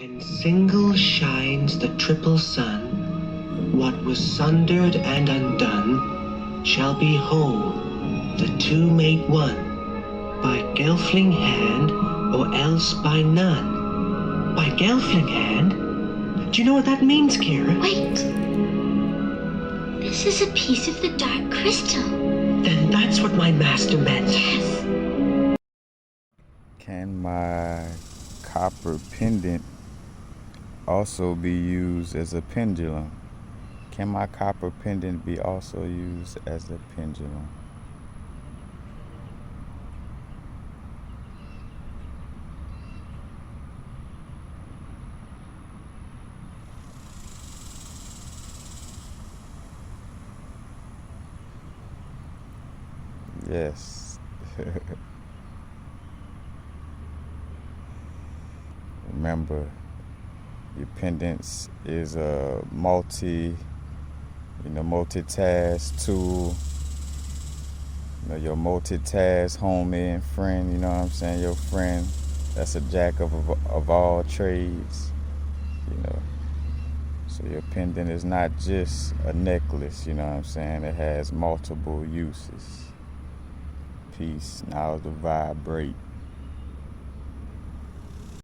And single shines the triple sun. What was sundered and undone shall be whole, the two make one. By Gelfling hand, or else by none. By Gelfling hand? Do you know what that means, Kira? Wait. This is a piece of the dark crystal. Then that's what my master meant. Yes. Can my copper pendant also be used as a pendulum? Can my copper pendant be also used as a pendulum? Yes. Remember, your pendants is a multitask tool. Your multitask homie and friend, you know what I'm saying? Your friend that's a jack of all trades, So your pendant is not just a necklace, you know what I'm saying? It has multiple uses. Peace. Now to vibrate.